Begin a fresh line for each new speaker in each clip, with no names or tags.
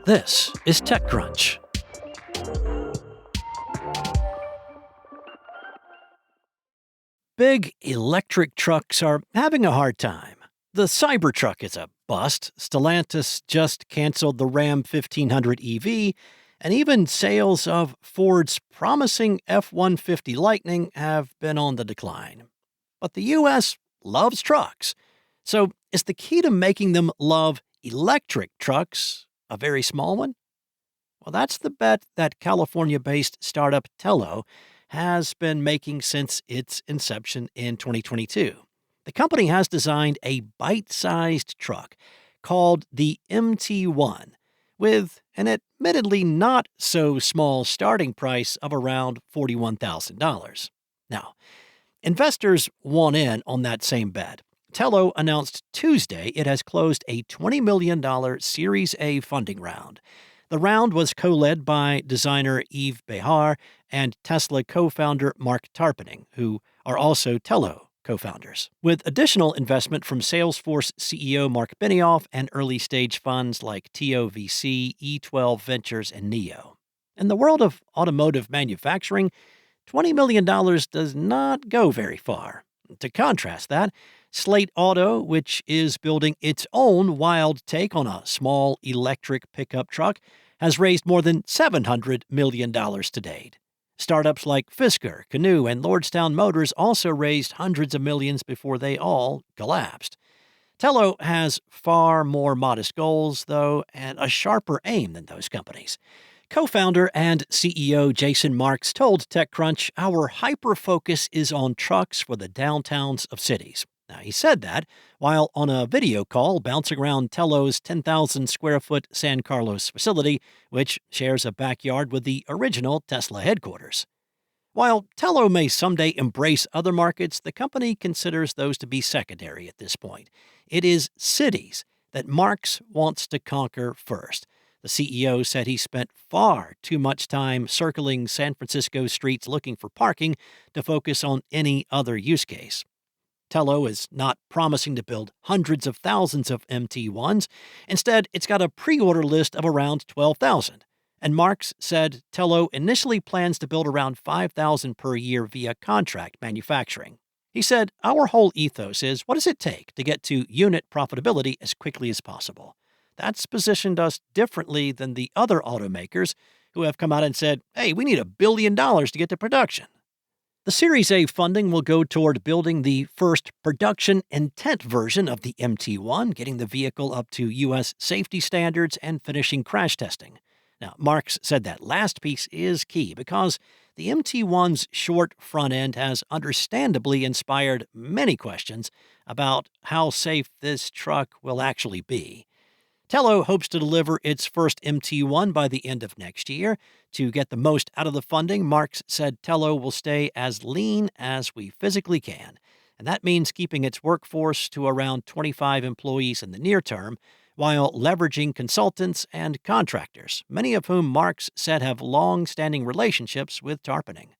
This is TechCrunch. Big electric trucks are having a hard time. The Cybertruck is a bust. Stellantis just canceled the Ram 1500 EV, and even sales of Ford's promising F-150 Lightning have been on the decline. But the U.S. loves trucks. So is the key to making them love electric trucks a very small one? Well, that's the bet that California-based startup Telo has been making since its inception in 2022. The company has designed a bite-sized truck called the MT1 with an admittedly not so small starting price of around $41,000. Now, investors want in on that same bet. Telo announced Tuesday it has closed a $20 million Series A funding round. The round was co-led by designer Yves Behar and Tesla co-founder Mark Tarpenning, who are also Telo co-founders, with additional investment from Salesforce CEO Mark Benioff and early-stage funds like TOVC, E12 Ventures, and NEO. In the world of automotive manufacturing, $20 million does not go very far. To contrast that, Slate Auto, which is building its own wild take on a small electric pickup truck, has raised more than $700 million to date. Startups like Fisker, Canoo, and Lordstown Motors also raised hundreds of millions before they all collapsed. Telo has far more modest goals, though, and a sharper aim than those companies. Co-founder and CEO Jason Marks told TechCrunch, "Our hyper-focus is on trucks for the downtowns of cities." Now, he said that while on a video call bouncing around Telo's 10,000-square-foot San Carlos facility, which shares a backyard with the original Tesla headquarters. While Telo may someday embrace other markets, the company considers those to be secondary at this point. It is cities that Marks wants to conquer first. The CEO said he spent far too much time circling San Francisco streets looking for parking to focus on any other use case. Telo is not promising to build hundreds of thousands of MT1s. Instead, it's got a pre-order list of around 12,000. And Marks said Telo initially plans to build around 5,000 per year via contract manufacturing. He said, "Our whole ethos is what does it take to get to unit profitability as quickly as possible? That's positioned us differently than the other automakers who have come out and said, hey, we need $1 billion to get to production." The Series A funding will go toward building the first production intent version of the MT1, getting the vehicle up to U.S. safety standards and finishing crash testing. Now, Marks said that last piece is key because the MT1's short front end has understandably inspired many questions about how safe this truck will actually be. Telo hopes to deliver its first MT1 by the end of next year. To get the most out of the funding, Marks said Telo will stay as lean as we physically can, and that means keeping its workforce to around 25 employees in the near term, while leveraging consultants and contractors, many of whom Marks said have long-standing relationships with Tarpenning.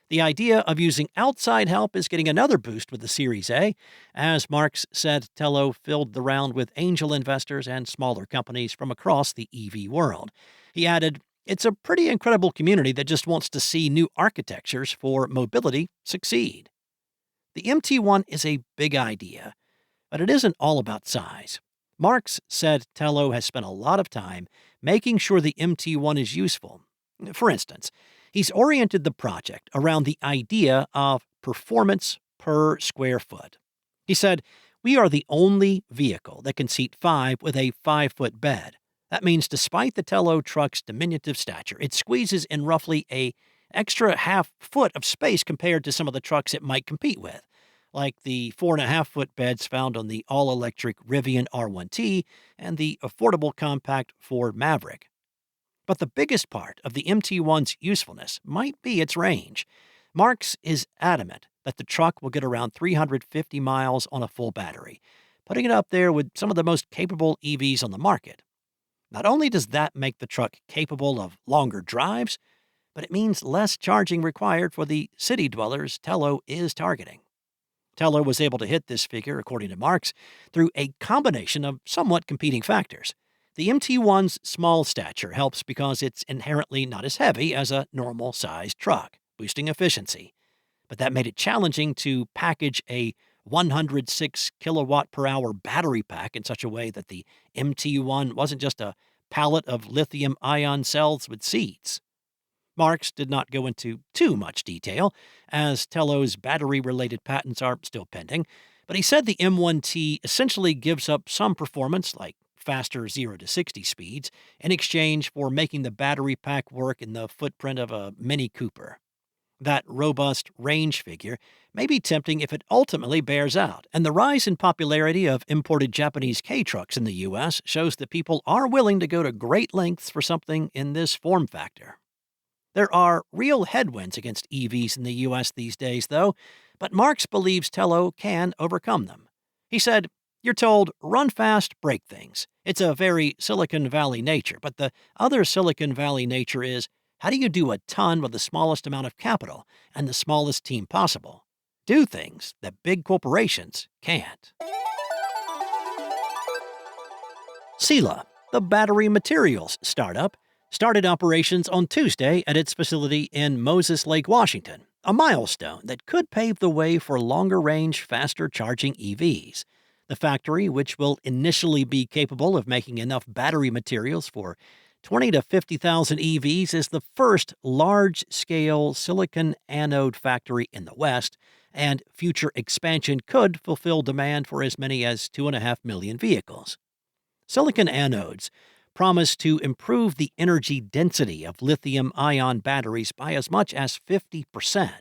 The idea of using outside help is getting another boost with the Series A. As Marks said, Telo filled the round with angel investors and smaller companies from across the EV world. He added, "It's a pretty incredible community that just wants to see new architectures for mobility succeed." The MT1 is a big idea, but it isn't all about size. Marks said Telo has spent a lot of time making sure the MT1 is useful. For instance, he's oriented the project around the idea of performance per square foot. He said, "We are the only vehicle that can seat 5 with a 5-foot bed. That means despite the Telo truck's diminutive stature, it squeezes in roughly an extra half foot of space compared to some of the trucks it might compete with, like the 4.5-foot beds found on the all-electric Rivian R1T and the affordable compact Ford Maverick." But the biggest part of the MT1's usefulness might be its range. Marks is adamant that the truck will get around 350 miles on a full battery, putting it up there with some of the most capable EVs on the market. Not only does that make the truck capable of longer drives, but it means less charging required for the city dwellers Telo is targeting. Telo was able to hit this figure, according to Marks, through a combination of somewhat competing factors. The MT1's small stature helps because it's inherently not as heavy as a normal-sized truck, boosting efficiency. But that made it challenging to package a 106 kilowatt per hour battery pack in such a way that the MT1 wasn't just a pallet of lithium ion cells with seeds. Marx did not go into too much detail, as Telo's battery related patents are still pending, but he said the M1T essentially gives up some performance, like faster 0 to 60 speeds, in exchange for making the battery pack work in the footprint of a Mini Cooper. That robust range figure may be tempting if it ultimately bears out, and the rise in popularity of imported Japanese K-trucks in the U.S. shows that people are willing to go to great lengths for something in this form factor. There are real headwinds against EVs in the U.S. these days, though, but Marx believes Telo can overcome them. He said, "You're told, run fast, break things. It's a very Silicon Valley nature, but the other Silicon Valley nature is, how do you do a ton with the smallest amount of capital and the smallest team possible? Do things that big corporations can't." Sila, the battery materials startup, started operations on Tuesday at its facility in Moses Lake, Washington, a milestone that could pave the way for longer-range, faster-charging EVs. The factory, which will initially be capable of making enough battery materials for 20 to 50,000 EVs, is the first large-scale silicon anode factory in the West, and future expansion could fulfill demand for as many as 2.5 million vehicles. Silicon anodes promise to improve the energy density of lithium-ion batteries by as much as 50%.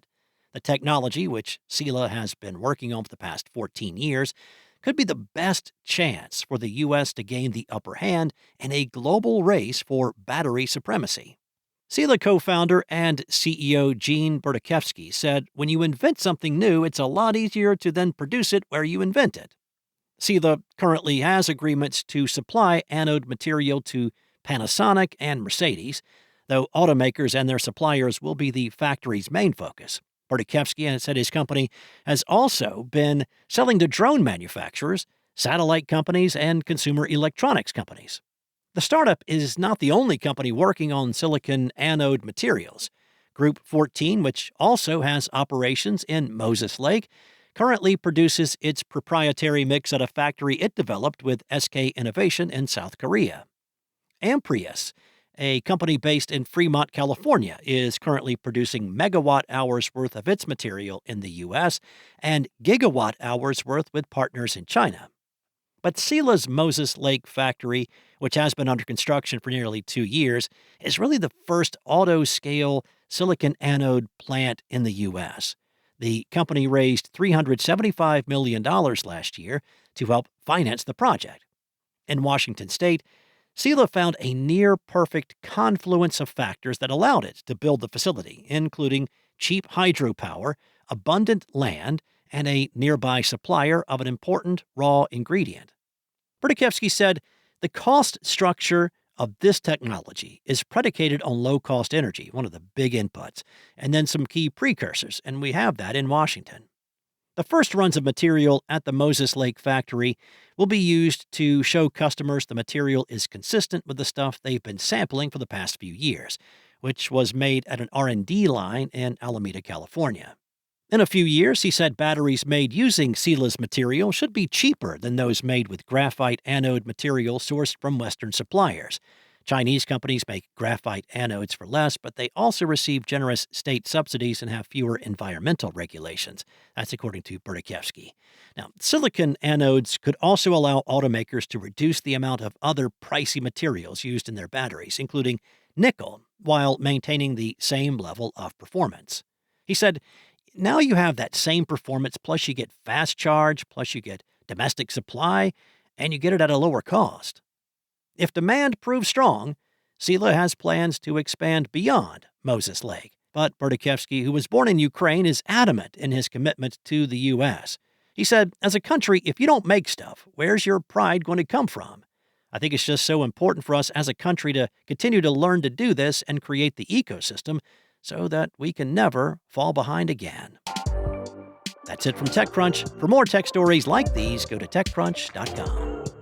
The technology, which Sila has been working on for the past 14 years, could be the best chance for the U.S. to gain the upper hand in a global race for battery supremacy. Sila co-founder and CEO Gene Berdichevsky said, "When you invent something new, it's a lot easier to then produce it where you invent it." Sila currently has agreements to supply anode material to Panasonic and Mercedes, though automakers and their suppliers will be the factory's main focus. Berdichevsky said his company has also been selling to drone manufacturers, satellite companies, and consumer electronics companies. The startup is not the only company working on silicon anode materials. Group 14, which also has operations in Moses Lake, currently produces its proprietary mix at a factory it developed with SK Innovation in South Korea. Amprius, a company based in Fremont, California, is currently producing megawatt hours worth of its material in the U.S. and gigawatt hours worth with partners in China. But Sila's Moses Lake factory, which has been under construction for nearly 2 years, is really the first auto-scale silicon anode plant in the U.S. The company raised $375 million last year to help finance the project. In Washington state, Sila found a near-perfect confluence of factors that allowed it to build the facility, including cheap hydropower, abundant land, and a nearby supplier of an important raw ingredient. Berdichevsky said, "The cost structure of this technology is predicated on low-cost energy, one of the big inputs, and then some key precursors, and we have that in Washington." The first runs of material at the Moses Lake factory will be used to show customers the material is consistent with the stuff they've been sampling for the past few years, which was made at an R&D line in Alameda, California. In a few years, he said batteries made using Sila's material should be cheaper than those made with graphite anode material sourced from Western suppliers. Chinese companies make graphite anodes for less, but they also receive generous state subsidies and have fewer environmental regulations. That's according to Berdichevsky. Now, silicon anodes could also allow automakers to reduce the amount of other pricey materials used in their batteries, including nickel, while maintaining the same level of performance. He said, "Now you have that same performance, plus you get fast charge, plus you get domestic supply, and you get it at a lower cost." If demand proves strong, Sila has plans to expand beyond Moses Lake. But Berdichevsky, who was born in Ukraine, is adamant in his commitment to the U.S. He said, "As a country, if you don't make stuff, where's your pride going to come from? I think it's just so important for us as a country to continue to learn to do this and create the ecosystem so that we can never fall behind again." That's it from TechCrunch. For more tech stories like these, go to TechCrunch.com.